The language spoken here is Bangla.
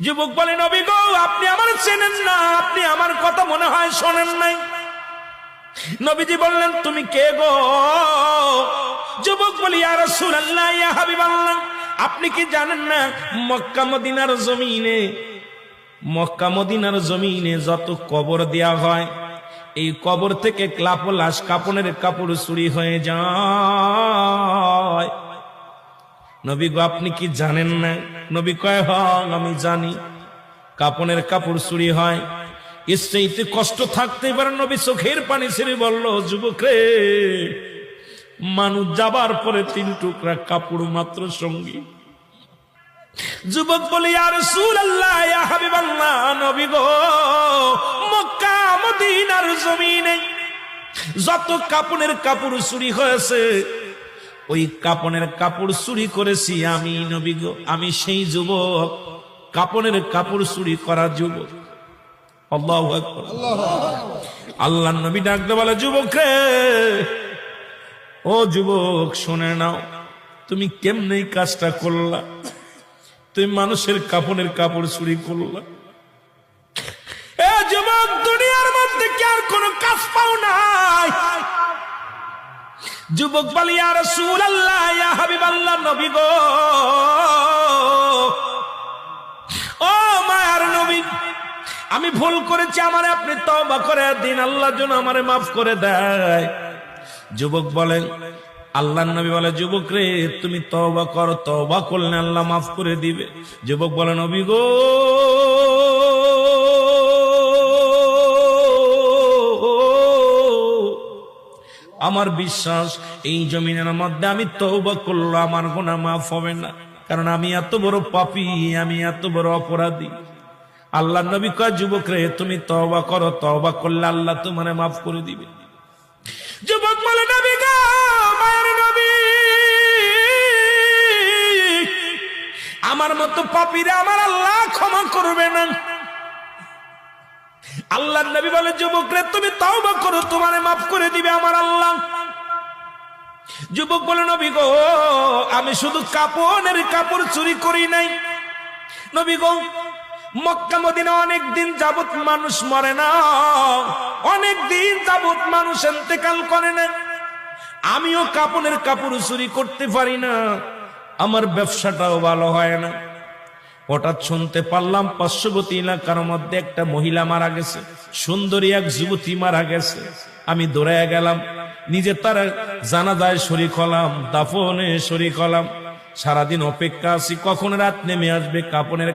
যুবক বলে, নবী গো, আপনি আমার চেনেন না, আপনি আমার কথা মনে হয় শোনেন নাই। নবীজি বললেন, তুমি কে গো? যুবক বলি, ইয়া রাসূলুল্লাহ, ইয়া হাবিবাল্লাহ, আপনি কি জানেন না মক্কা মদিনার জমিনে যত কবর দেয়া হয়, এই কবর থেকে লাশ কাপনের কাপড় চুরি হয়ে যায়। নবী গো, আপনি কি জানেন না? নবী কয়, হ্যাঁ আমি জানি, কাপনের কাপড় চুরি হয়। এর চাইতে কষ্ট থাকতে পারে? নবী চোখের পানি ছেড়ে বলল, যুবক রে, মানুষ যাবার পরে 3 টুকরা কাপড় মাত্র সঙ্গী। যুবক বলি, ইয়া রাসূলুল্লাহ, ইয়া হাবিবাল্লাহ, নবী গো, মক্কা মদিনার জমিনে যত কাপনের কাপড় চুরি হয়েছে, ওই কাপনের কাপড় চুরি করেছি আমি, নবী গো, আমি সেই যুবক, কাপনের কাপড় চুরি করা যুবক। আল্লাহু আকবার। আল্লাহর নবী ডাকতে বলে, যুবক রে, ও যুবক, শুনে নাও, তুমি কেমনে এই কাজটা করলা? তুমি মানুষের কাপনের কাপড় চুরি করলা। এ যুবক, দুনিয়ার মধ্যে কি আর কোনো কাজ পাও নাই? যুবক বলে, ইয়া রাসূলুল্লাহ, ইয়া হাবিবাল্লাহ, নবী গো, ও মায়ার নবী, আমি ভুল করেছি, আমারে আপনি তওবা করে দিন, আল্লাহ যেন আমারে মাফ করে দেয়। যুবক বলেন, আল্লাহর নবী বলে, যুবক রে, তুমি তওবা করো, তওবা করলে আল্লাহ মাফ করে দিবে। যুবক বলে, নবী গো, আমার বিশ্বাস এই জমিনের মধ্যে আমি তওবা করলে আমার গুনাহ মাফ হবে না, কারণ আমি এত বড় পাপী, আমি এত বড় অপরাধী। আল্লাহর নবী কয়, যুবক রে, তুমি তওবা করো, তওবা করলে আল্লাহ তোমারে মাফ করে দিবে। যুবক বলে, নবী গো, মায়ের নবী, আমার মতো পাপীরে আমার আল্লাহ ক্ষমা করবে না। আল্লাহর নবী বলে, যুবক রে, তুমি তওবা করো, তোমারে মাফ করে দিবে আমার আল্লাহ। যুবক বলে, নবী গো, আমি শুধু কাপনের কাপড় চুরি করি নাই। নবী গো, মক্কা মদিনা অনেক দিন যাবত মানুষ মরে না, অনেক দিন যাবত মানুষ ইন্তেকাল করে না, আমিও কাপনের কাপড় চুরি করতে পারি না, আমার ব্যবসাটাও ভালো হয় না। হঠাৎ শুনতে পারলাম পার্শ্ববর্তী এলাকার মধ্যে একটা মহিলা মারা গেছে, সুন্দরী এক যুবতী মারা গেছে। আমি দৌড়ায় গেলাম, নিজে তার জানাজায় শরীক হলাম, দাফনে শরীক হলাম। সারাদিন অপেক্ষা আছি কখন রাত নেমে আসবে, কাপনের